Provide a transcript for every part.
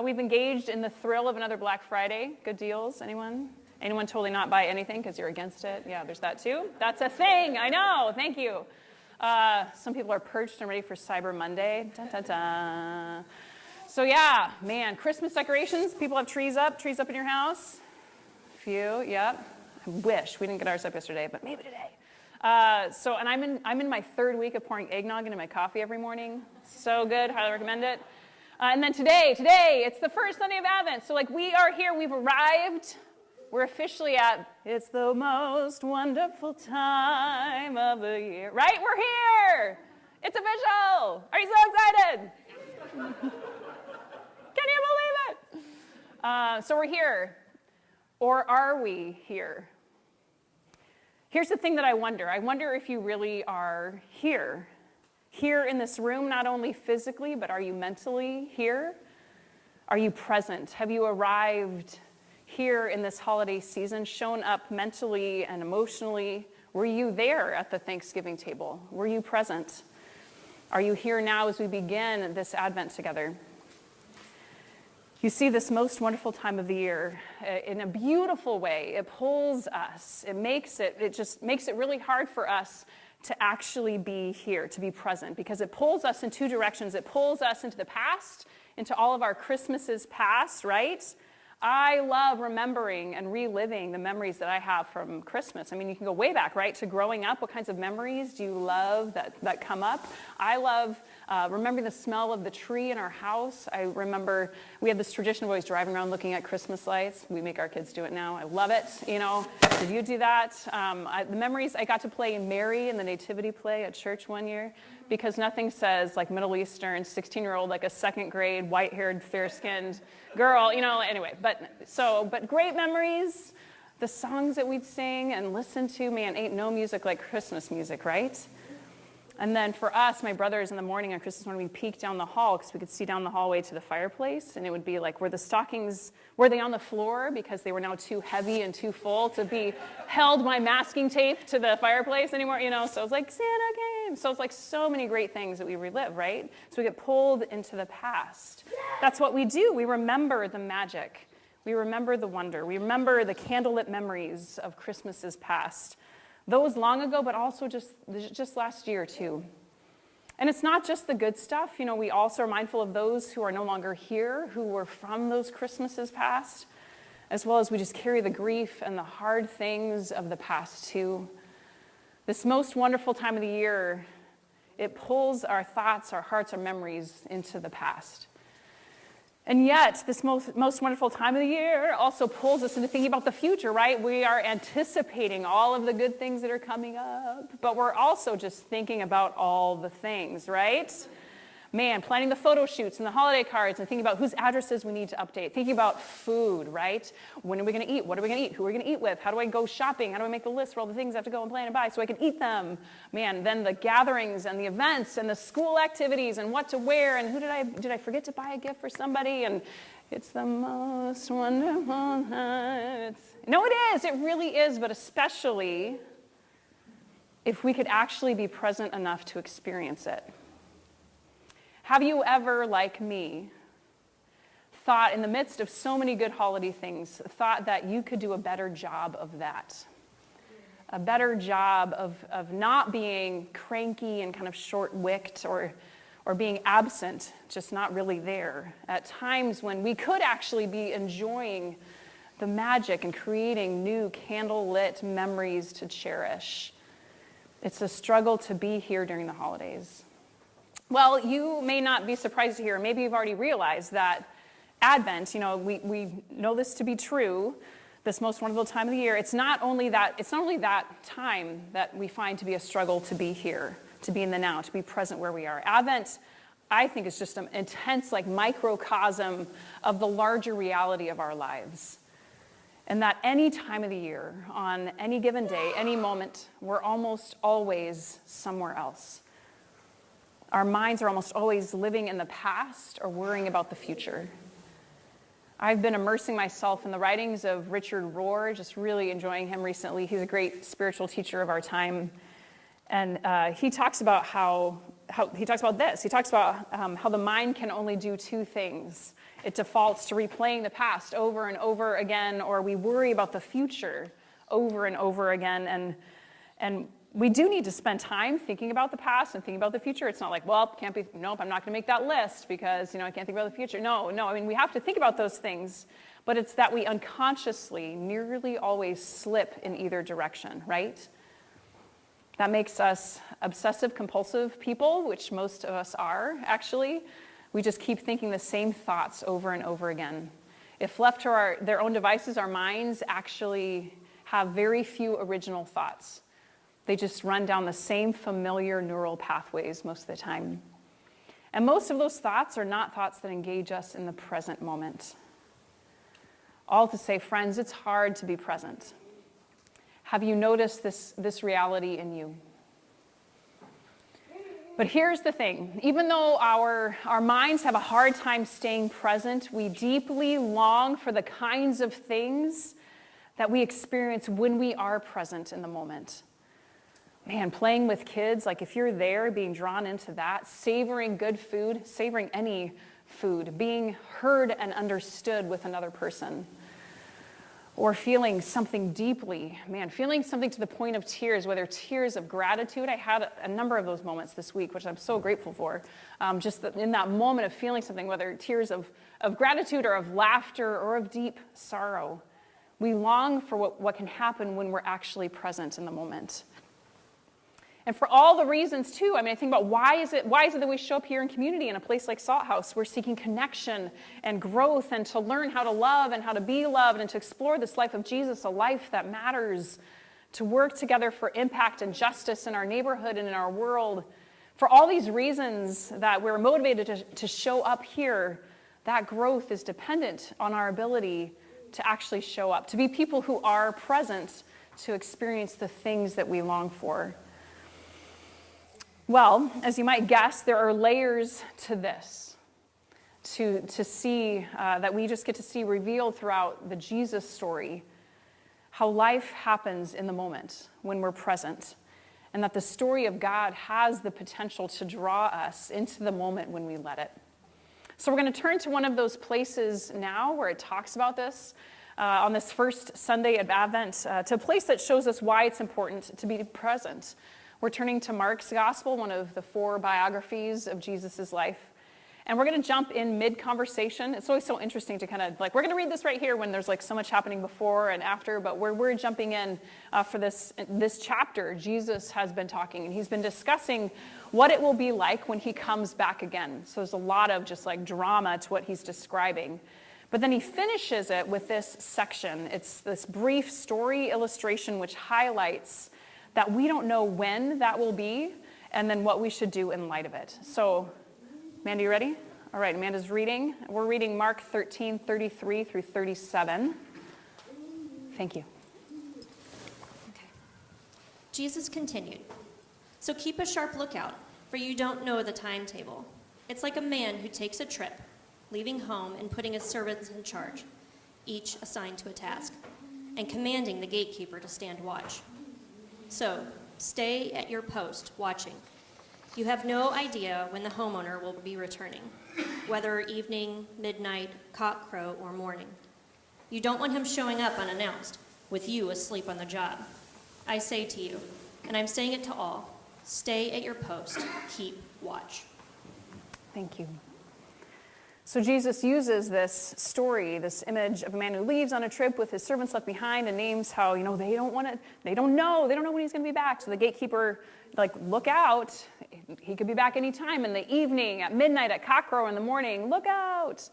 We've engaged in the thrill of another Black Friday. Good deals, anyone? Anyone totally not buy anything because you're against it? Yeah, there's that too. That's a thing, I know, thank you. Some people are perched and ready for Cyber Monday. Dun, dun, dun. So yeah, man, Christmas decorations. People have trees up in your house. A few, yep. I wish we didn't get ours up yesterday, but maybe today. And I'm in my third week of pouring eggnog into my coffee every morning. So good, highly recommend it. And then today, it's the first Sunday of Advent. So like we are here, we've arrived. We're officially at, it's the most wonderful time of the year. Right, we're here. It's official. Are you so excited? Can you believe it? So we're here. Or are we here? Here's the thing that I wonder. I wonder if you really are here. Here in this room, not only physically, but are you mentally here? Are you present? Have you arrived here in this holiday season, shown up mentally and emotionally? Were you there at the Thanksgiving table? Were you present? Are you here now as we begin this Advent together? You see, this most wonderful time of the year, in a beautiful way, it pulls us. It just makes it really hard for us to actually be here, to be present, because it pulls us in two directions. It pulls us into the past, into all of our Christmases past, right? I love remembering and reliving the memories that I have from Christmas. I mean, you can go way back, right, to growing up. What kinds of memories do you love that come up? I love remembering the smell of the tree in our house. I remember we had this tradition of always driving around looking at Christmas lights. We make our kids do it now. I love it, you know. Did you do that? The memories, I got to play Mary in the nativity play at church one year, because nothing says like Middle Eastern 16-year-old, like a second grade, white-haired, fair-skinned girl, you know, anyway. But great memories, the songs that we'd sing and listen to, man, ain't no music like Christmas music, right? And then for us, my brothers, in the morning on Christmas morning, we'd peek down the hall because we could see down the hallway to the fireplace, and it would be like, were the stockings, were they on the floor because they were now too heavy and too full to be held by masking tape to the fireplace anymore, you know? So it was like, Santa came. So it's like so many great things that we relive, right? So we get pulled into the past. That's what we do. We remember the magic. We remember the wonder. We remember the candlelit memories of Christmases past. Those long ago, but also just last year, too. And it's not just the good stuff. You know, we also are mindful of those who are no longer here, who were from those Christmases past, as well as we just carry the grief and the hard things of the past, too. This most wonderful time of the year, it pulls our thoughts, our hearts, our memories into the past. And yet, this most wonderful time of the year also pulls us into thinking about the future, right? We are anticipating all of the good things that are coming up, but we're also just thinking about all the things, right? Man, planning the photo shoots and the holiday cards and thinking about whose addresses we need to update, thinking about food, right? When are we going to eat? What are we going to eat? Who are we going to eat with? How do I go shopping? How do I make the list for all the things I have to go and plan and buy so I can eat them? Man, then the gatherings and the events and the school activities and what to wear and did I forget to buy a gift for somebody? And it's the most wonderful time. No, it is. It really is, but especially if we could actually be present enough to experience it. Have you ever, like me, thought in the midst of so many good holiday things, thought that you could do a better job of that? A better job of not being cranky and kind of short-wicked or being absent, just not really there, at times when we could actually be enjoying the magic and creating new candle-lit memories to cherish. It's a struggle to be here during the holidays. Well, you may not be surprised to hear, maybe you've already realized that Advent, you know, we know this to be true, this most wonderful time of the year. It's not only that time that we find to be a struggle to be here, to be in the now, to be present where we are. Advent, I think, is just an intense, like, microcosm of the larger reality of our lives. And that any time of the year, on any given day, any moment, we're almost always somewhere else. Our minds are almost always living in the past or worrying about the future. I've been immersing myself in the writings of Richard Rohr, just really enjoying him recently. He's a great spiritual teacher of our time. And he talks about how how he talks about this. He talks about how the mind can only do two things. It defaults to replaying the past over and over again, or we worry about the future over and over again. And we do need to spend time thinking about the past and thinking about the future. It's not like, well, nope, I'm not going to make that list because, I can't think about the future. No, I mean, we have to think about those things, but it's that we unconsciously nearly always slip in either direction, right? That makes us obsessive compulsive people, which most of us are, actually. We just keep thinking the same thoughts over and over again. If left to their own devices, our minds actually have very few original thoughts. They just run down the same familiar neural pathways most of the time. And most of those thoughts are not thoughts that engage us in the present moment. All to say, friends, it's hard to be present. Have you noticed this reality in you? But here's the thing. Even though our minds have a hard time staying present, we deeply long for the kinds of things that we experience when we are present in the moment. Man, playing with kids, like if you're there, being drawn into that, savoring good food, savoring any food, being heard and understood with another person, or feeling something deeply, feeling something to the point of tears, whether tears of gratitude. I had a number of those moments this week, which I'm so grateful for. Just in that moment of feeling something, whether tears of gratitude or of laughter or of deep sorrow. We long for what can happen when we're actually present in the moment. And for all the reasons, too, I think about why is it that we show up here in community in a place like Salt House? We're seeking connection and growth and to learn how to love and how to be loved and to explore this life of Jesus, a life that matters, to work together for impact and justice in our neighborhood and in our world. For all these reasons that we're motivated to show up here, that growth is dependent on our ability to actually show up, to be people who are present, to experience the things that we long for. Well, as you might guess, there are layers to this, to see, that we just get to see revealed throughout the Jesus story, how life happens in the moment when we're present, and that the story of God has the potential to draw us into the moment when we let it. So we're going to turn to one of those places now where it talks about this, on this first Sunday of Advent, to a place that shows us why it's important to be present. We're turning to Mark's Gospel, one of the 4 biographies of Jesus' life. And we're going to jump in mid-conversation. It's always so interesting to kind of, we're going to read this right here when there's so much happening before and after, but we're jumping in for this chapter. Jesus has been talking, and he's been discussing what it will be like when he comes back again. So there's a lot of just drama to what he's describing. But then he finishes it with this section. It's this brief story illustration which highlights that we don't know when that will be, and then what we should do in light of it. So, Amanda, you ready? All right, Amanda's reading. We're reading Mark 13, 33 through 37. Thank you. Okay. Jesus continued, "So keep a sharp lookout, for you don't know the timetable. It's like a man who takes a trip, leaving home and putting his servants in charge, each assigned to a task, and commanding the gatekeeper to stand watch. So, stay at your post, watching. You have no idea when the homeowner will be returning, whether evening, midnight, cockcrow, or morning. You don't want him showing up unannounced, with you asleep on the job. I say to you, and I'm saying it to all, stay at your post, keep watch." Thank you. So Jesus uses this story, this image of a man who leaves on a trip with his servants left behind, and names how, they don't know when he's going to be back. So the gatekeeper, look out. He could be back anytime in the evening, at midnight, at cockcrow in the morning. Look out.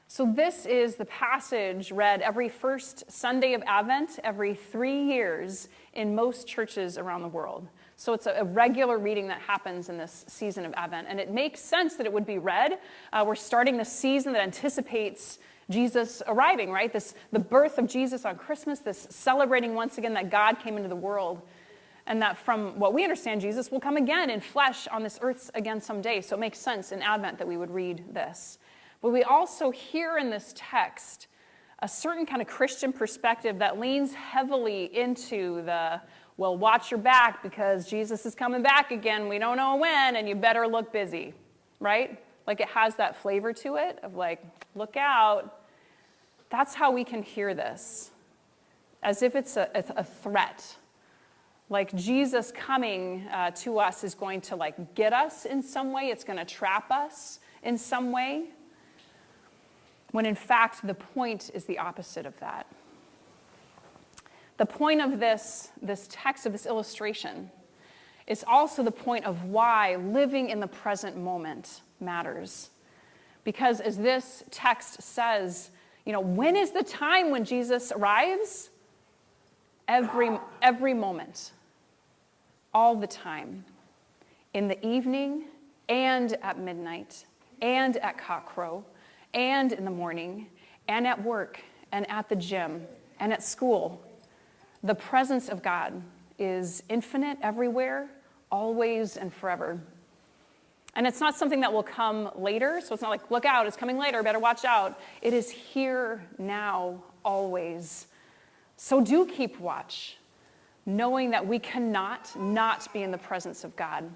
So this is the passage read every first Sunday of Advent, every 3 years in most churches around the world. So it's a regular reading that happens in this season of Advent. And it makes sense that it would be read. We're starting the season that anticipates Jesus arriving, right? The birth of Jesus on Christmas, this celebrating once again that God came into the world. And that from what we understand, Jesus will come again in flesh on this earth again someday. So it makes sense in Advent that we would read this. But we also hear in this text a certain kind of Christian perspective that leans heavily into the Well, watch your back because Jesus is coming back again. We don't know when, and you better look busy, right? Like it has that flavor to it of like, look out. That's how we can hear this, as if it's a threat. Like Jesus coming to us is going to like get us in some way. It's going to trap us in some way. When in fact, the point is the opposite of that. The point of this text, of this illustration, is also the point of why living in the present moment matters. Because as this text says, when is the time when Jesus arrives? Every moment. All the time. In the evening, and at midnight, and at cockcrow, and in the morning, and at work, and at the gym, and at school. The presence of God is infinite everywhere, always and forever. And it's not something that will come later, so it's not like, look out, it's coming later, better watch out. It is here, now, always. So do keep watch, knowing that we cannot not be in the presence of God.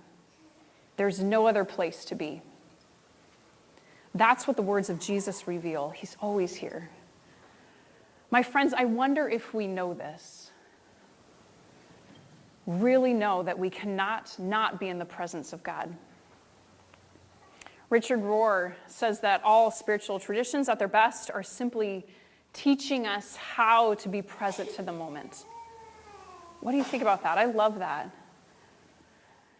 There's no other place to be. That's what the words of Jesus reveal. He's always here. My friends, I wonder if we know this. Really know that we cannot not be in the presence of God. Richard Rohr says that all spiritual traditions at their best are simply teaching us how to be present to the moment. What do you think about that? I love that.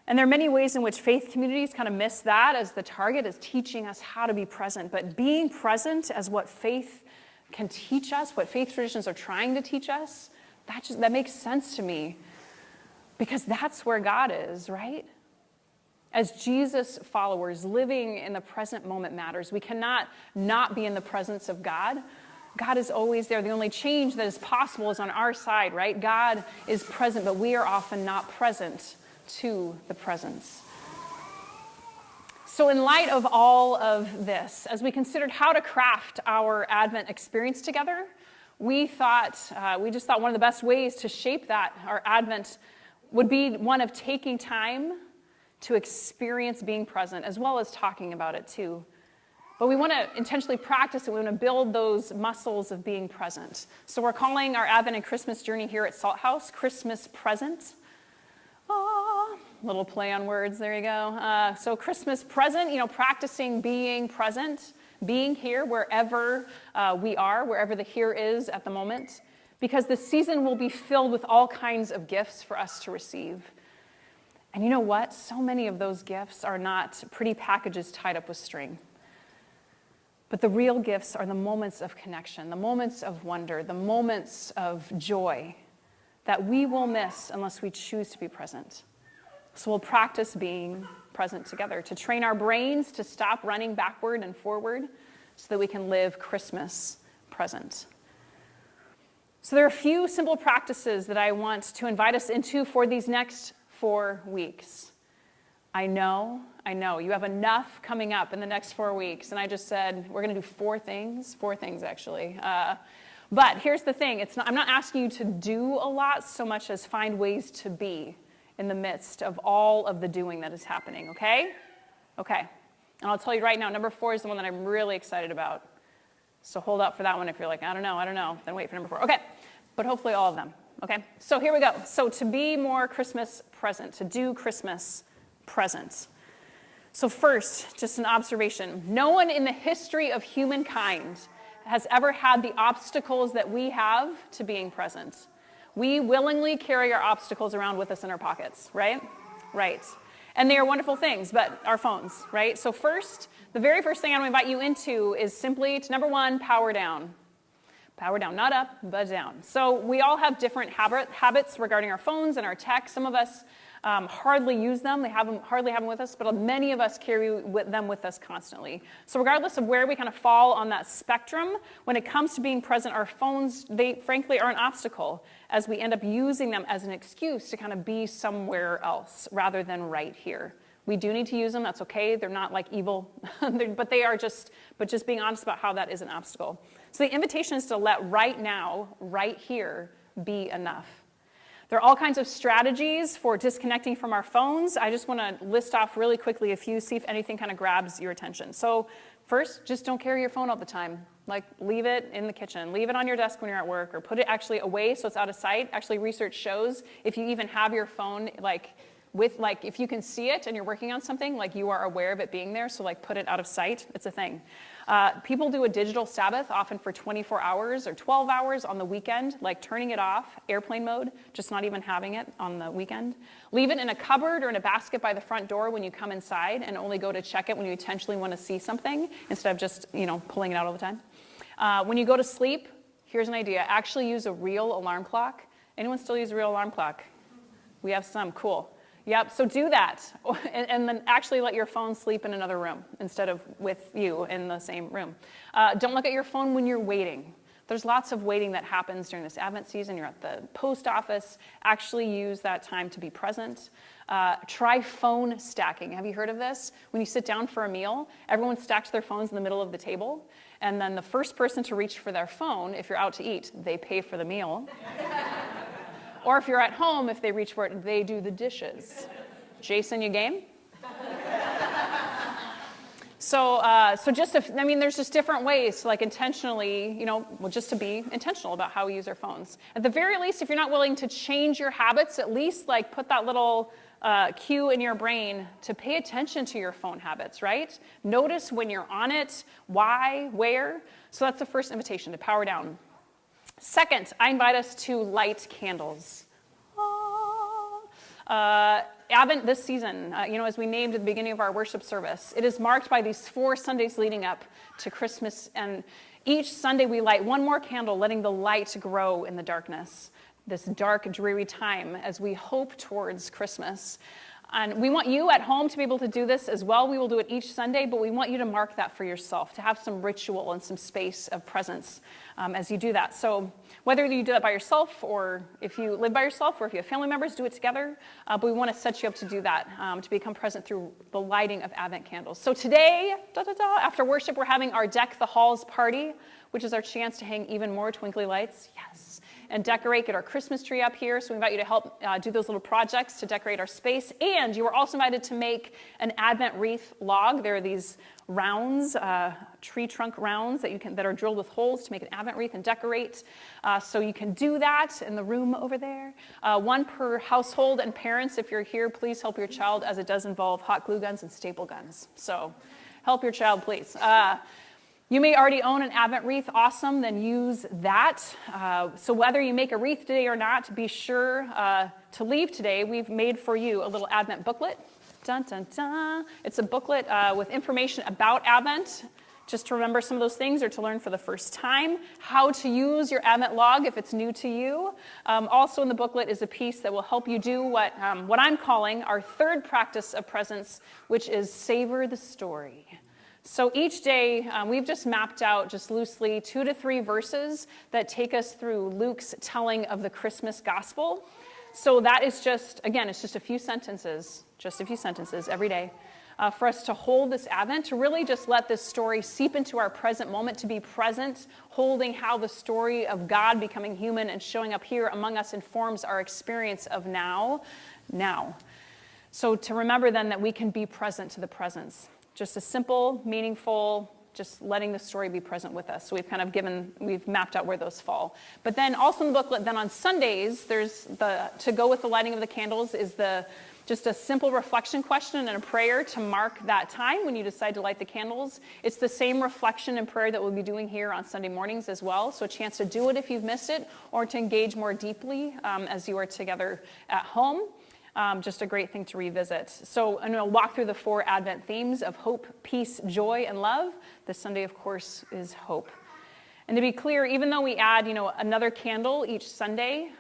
And there are many ways in which faith communities kind of miss that as the target, is teaching us how to be present. But being present as what faith can teach us, what faith traditions are trying to teach us, that makes sense to me. Because that's where God is, right? As Jesus followers, living in the present moment matters. We cannot not be in the presence of God. God is always there. The only change that is possible is on our side, right? God is present, but we are often not present to the presence. So in light of all of this, as we considered how to craft our Advent experience together, we just thought one of the best ways to shape that, our Advent, would be one of taking time to experience being present, as well as talking about it too. But we want to intentionally practice it. We want to build those muscles of being present. So we're calling our Advent and Christmas journey here at Salt House Christmas Present. Little play on words, there you go. So Christmas present, practicing being present, being here wherever we are, wherever the here is at the moment. Because the season will be filled with all kinds of gifts for us to receive. And you know what? So many of those gifts are not pretty packages tied up with string. But the real gifts are the moments of connection, the moments of wonder, the moments of joy that we will miss unless we choose to be present. So we'll practice being present together to train our brains to stop running backward and forward so that we can live Christmas present. So there are a few simple practices that I want to invite us into for these next 4 weeks. I know, you have enough coming up in the next 4 weeks, and I just said we're going to do 4 things actually. But here's the thing, I'm not asking you to do a lot so much as find ways to be in the midst of all of the doing that is happening, okay? Okay, and I'll tell you right now, number 4 is the one that I'm really excited about. So hold up for that one if you're like, I don't know, then wait for number 4. Okay, but hopefully all of them, okay? So here we go. So to be more Christmas present, to do Christmas present. So first, just an observation. No one in the history of humankind has ever had the obstacles that we have to being present. We willingly carry our obstacles around with us in our pockets, right? Right. And they are wonderful things, but our phones, right? So first, the very first thing I'm going to invite you into is simply to, number 1, power down. Power down, not up, but down. So we all have different habits regarding our phones and our tech. Some of us hardly use them. Hardly have them with us, but many of us carry them with us constantly. So regardless of where we kind of fall on that spectrum, when it comes to being present, our phones, they frankly are an obstacle as we end up using them as an excuse to kind of be somewhere else rather than right here. We do need to use them. That's okay. They're not like evil, but just being honest about how that is an obstacle. So the invitation is to let right now, right here, be enough. There are all kinds of strategies for disconnecting from our phones. I just want to list off really quickly a few, see if anything kind of grabs your attention. So first, just don't carry your phone all the time. Like, leave it in the kitchen. Leave it on your desk when you're at work, or put it actually away so it's out of sight. Actually, research shows if you even have your phone, if you can see it and you're working on something, like, you are aware of it being there, so like put it out of sight. It's a thing. People do a digital Sabbath, often for 24 hours or 12 hours on the weekend, like turning it off, airplane mode, just not even having it on the weekend. Leave it in a cupboard or in a basket by the front door when you come inside, and only go to check it when you intentionally want to see something, instead of just, pulling it out all the time. When you go to sleep, here's an idea. Actually use a real alarm clock. Anyone still use a real alarm clock? We have some. Cool. Yep, so do that, and then actually let your phone sleep in another room instead of with you in the same room. Don't look at your phone when you're waiting. There's lots of waiting that happens during this Advent season. You're at the post office. Actually use that time to be present. Try phone stacking. Have you heard of this? When you sit down for a meal, everyone stacks their phones in the middle of the table, and then the first person to reach for their phone, if you're out to eat, they pay for the meal. Or if you're at home, if they reach for it, they do the dishes. Jason, you game? So there's just different ways to intentionally, just to be intentional about how we use our phones. At the very least, if you're not willing to change your habits, at least put that little cue in your brain to pay attention to your phone habits, right? Notice when you're on it, why, where. So that's the first invitation, to power down. Second, I invite us to light candles. Advent this season, as we named at the beginning of our worship service, it is marked by these 4 Sundays leading up to Christmas. And each Sunday we light one more candle, letting the light grow in the darkness, this dark, dreary time as we hope towards Christmas. And we want you at home to be able to do this as well. We will do it each Sunday, but we want you to mark that for yourself, to have some ritual and some space of presence as you do that. So whether you do that by yourself, or if you live by yourself, or if you have family members, do it together. But we want to set you up to do that, to become present through the lighting of Advent candles. So today, after worship, we're having our Deck the Halls party, which is our chance to hang even more twinkly lights. Yes. And decorate, get our Christmas tree up here. So we invite you to help do those little projects to decorate our space. And you are also invited to make an Advent wreath log. There are these rounds, tree trunk rounds that are drilled with holes to make an Advent wreath and decorate. So you can do that in the room over there. One per household, and parents, if you're here, please help your child, as it does involve hot glue guns and staple guns. So help your child, please. You may already own an Advent wreath. Awesome, then use that. So whether you make a wreath today or not, be sure to leave today. We've made for you a little Advent booklet. Dun, dun, dun. It's a booklet with information about Advent, just to remember some of those things, or to learn for the first time how to use your Advent log if it's new to you. Also in the booklet is a piece that will help you do what I'm calling our third practice of presence, which is savor the story. So each day, we've just mapped out, just loosely, 2 to 3 verses that take us through Luke's telling of the Christmas gospel. So that is just, again, it's just a few sentences every day for us to hold this Advent, to really just let this story seep into our present moment, to be present, holding how the story of God becoming human and showing up here among us informs our experience of now. So to remember then that we can be present to the presence. Just a simple, meaningful, just letting the story be present with us. So we've mapped out where those fall. But then also in the booklet, then on Sundays, there's to go with the lighting of the candles is just a simple reflection question and a prayer to mark that time when you decide to light the candles. It's the same reflection and prayer that we'll be doing here on Sunday mornings as well. So a chance to do it if you've missed it, or to engage more deeply as you are together at home. Just a great thing to revisit. So I'm going to walk through the 4 Advent themes of hope, peace, joy, and love. This Sunday, of course, is hope. And to be clear, even though we add, another candle each Sunday,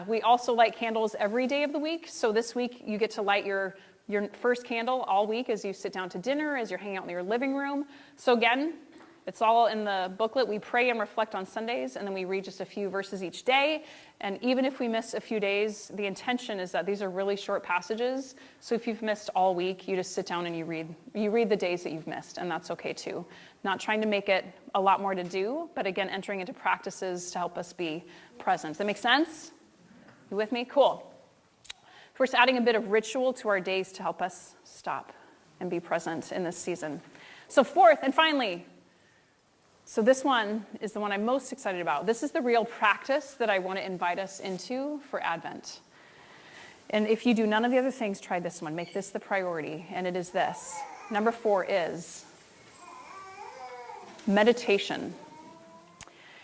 we also light candles every day of the week. So this week, you get to light your first candle all week as you sit down to dinner, as you're hanging out in your living room. So again, it's all in the booklet. We pray and reflect on Sundays, and then we read just a few verses each day. And even if we miss a few days, the intention is that these are really short passages. So if you've missed all week, you just sit down and you read the days that you've missed, and that's okay too. Not trying to make it a lot more to do, but again, entering into practices to help us be present. Does that make sense? You with me? Cool. We're just adding a bit of ritual to our days to help us stop and be present in this season. So fourth and finally, so this one is the one I'm most excited about. This is the real practice that I want to invite us into for Advent. And if you do none of the other things, try this one. Make this the priority, and it is this. Number 4 is meditation.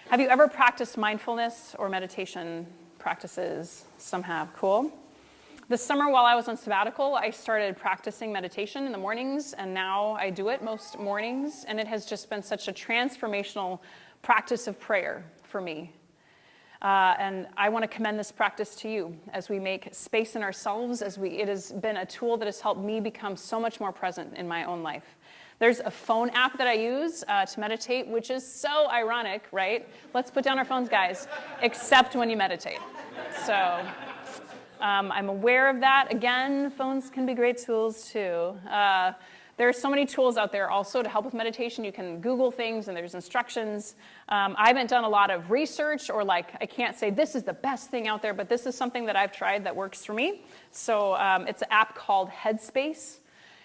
Have you ever practiced mindfulness or meditation practices? Some have. Cool. This summer while I was on sabbatical, I started practicing meditation in the mornings, and now I do it most mornings, and it has just been such a transformational practice of prayer for me. And I want to commend this practice to you as we make space in ourselves, it has been a tool that has helped me become so much more present in my own life. There's a phone app that I use to meditate, which is so ironic, right? Let's put down our phones, guys, except when you meditate. So I'm aware of that. Again, phones can be great tools too. There are so many tools out there also to help with meditation. You can Google things and there's instructions. I haven't done a lot of research or I can't say this is the best thing out there, but this is something that I've tried that works for me. So it's an app called Headspace,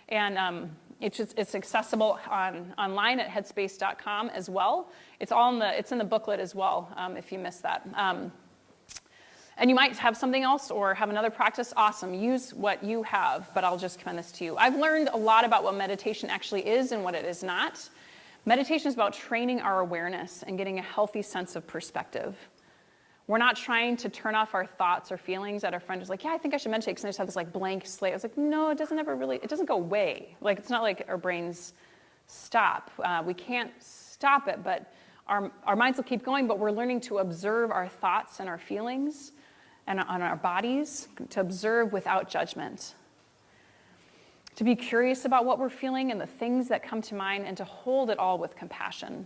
and it's accessible online at headspace.com as well. It's in the booklet as well if you missed that. And you might have something else or have another practice. Awesome. Use what you have, but I'll just commend this to you. I've learned a lot about what meditation actually is and what it is not. Meditation is about training our awareness and getting a healthy sense of perspective. We're not trying to turn off our thoughts or feelings that our friend is like, yeah, I think I should meditate because I just have this blank slate. I was like, no, it doesn't go away. It's not like our brains stop. We can't stop it, but our minds will keep going, but we're learning to observe our thoughts and our feelings and on our bodies, to observe without judgment, to be curious about what we're feeling and the things that come to mind, and to hold it all with compassion.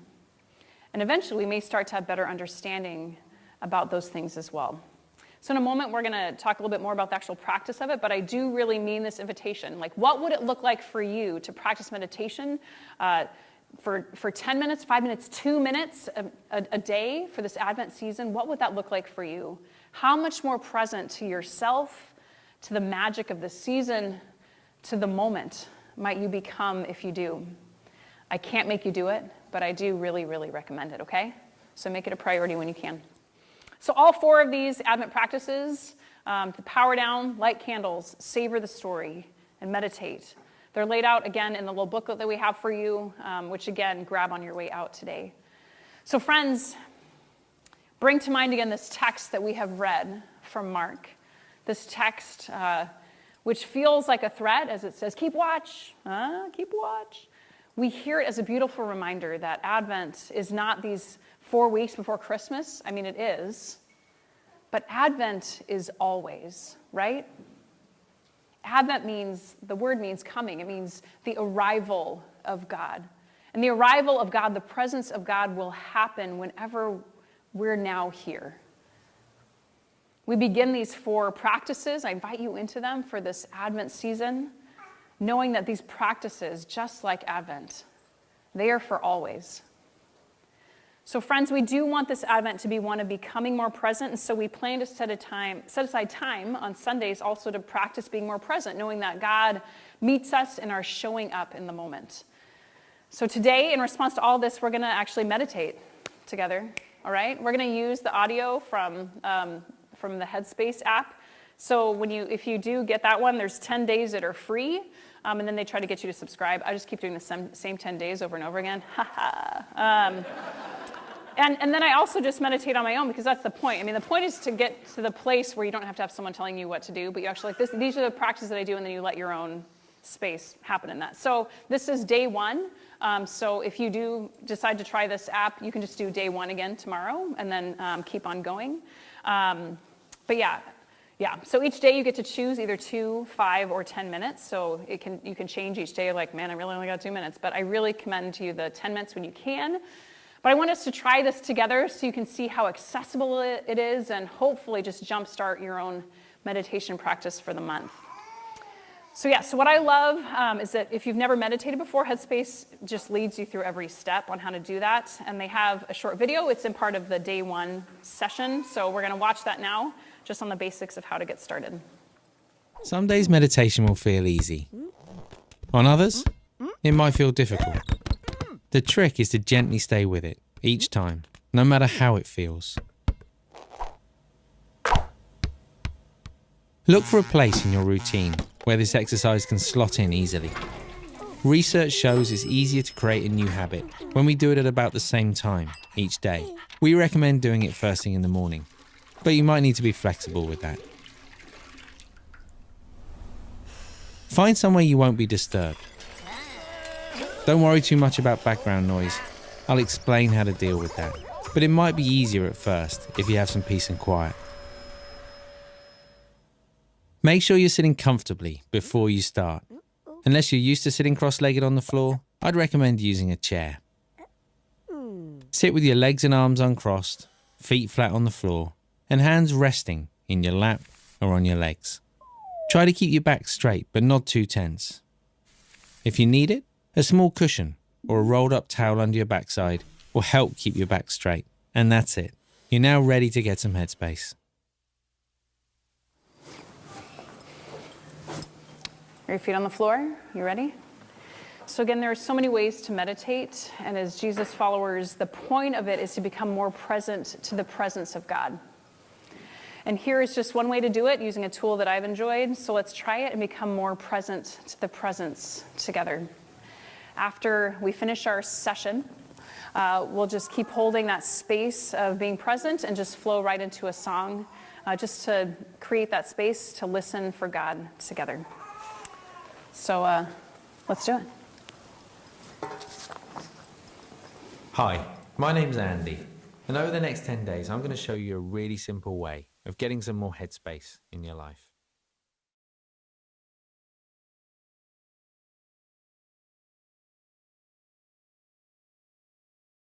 And eventually we may start to have better understanding about those things as well. So in a moment we're going to talk a little bit more about the actual practice of it, but I do really mean this invitation. What would it look like for you to practice meditation for 10 minutes, 5 minutes, 2 minutes a day for this Advent season? What would that look like for you? How much more present to yourself, to the magic of the season, to the moment might you become if you do? I can't make you do it, but I do really, really recommend it, okay? So make it a priority when you can. So all 4 of these Advent practices, to power down, light candles, savor the story, and meditate. They're laid out, again, in the little booklet that we have for you, which, again, grab on your way out today. So friends, bring to mind again this text that we have read from Mark. This text, which feels like a threat, as it says, keep watch, keep watch. We hear it as a beautiful reminder that Advent is not these 4 weeks before Christmas. I mean, it is. But Advent is always, right? Advent the word means coming. It means the arrival of God. And the arrival of God, the presence of God will happen whenever we're now here. We begin these 4 practices. I invite you into them for this Advent season, knowing that these practices, just like Advent, they are for always. So friends, we do want this Advent to be one of becoming more present, and so we plan to set aside time on Sundays also to practice being more present, knowing that God meets us in our showing up in the moment. So today, in response to all this, we're going to actually meditate together, all right? We're going to use the audio from the Headspace app. So if you do get that one, there's 10 days that are free, and then they try to get you to subscribe. I just keep doing the same 10 days over and over again. And then I also just meditate on my own, because that's the point. I mean, the point is to get to the place where you don't have to have someone telling you what to do, but you actually these are the practices that I do, and then you let your own space happen in that. So this is day 1. So if you do decide to try this app, you can just do day 1 again tomorrow, and then keep on going. But yeah. So each day you get to choose either 2, 5, or 10 minutes. So you can change each day. Like, man, I really only got 2 minutes, but I really commend to you the 10 minutes when you can. But I want us to try this together so you can see how accessible it is, and hopefully just jumpstart your own meditation practice for the month. So what I love is that if you've never meditated before, Headspace just leads you through every step on how to do that. And they have a short video. It's in part of the day 1 session. So we're going to watch that now. just on the basics of how to get started. Some days meditation will feel easy. On others, it might feel difficult. The trick is to gently stay with it each time, no matter how it feels. Look for a place in your routine where this exercise can slot in easily. Research shows it's easier to create a new habit when we do it at about the same time each day. We recommend doing it first thing in the morning, but you might need to be flexible with that. Find somewhere you won't be disturbed. Don't worry too much about background noise. I'll explain how to deal with that, but it might be easier at first if you have some peace and quiet. Make sure you're sitting comfortably before you start. Unless you're used to sitting cross-legged on the floor, I'd recommend using a chair. Sit with your legs and arms uncrossed, feet flat on the floor, and hands resting in your lap or on your legs. Try to keep your back straight, but not too tense. If you need it, a small cushion or a rolled up towel under your backside will help keep your back straight. And that's it. You're now ready to get some headspace. Are your feet on the floor? You ready? So again, there are so many ways to meditate, and as Jesus followers, the point of it is to become more present to the presence of God. And here is just one way to do it, using a tool that I've enjoyed. So let's try it and become more present to the presence together. After we finish our session, we'll just keep holding that space of being present and just flow right into a song, just to create that space to listen for God together. So let's do it. Hi, my name's Andy, and over the next 10 days I'm going to show you a really simple way of getting some more headspace in your life.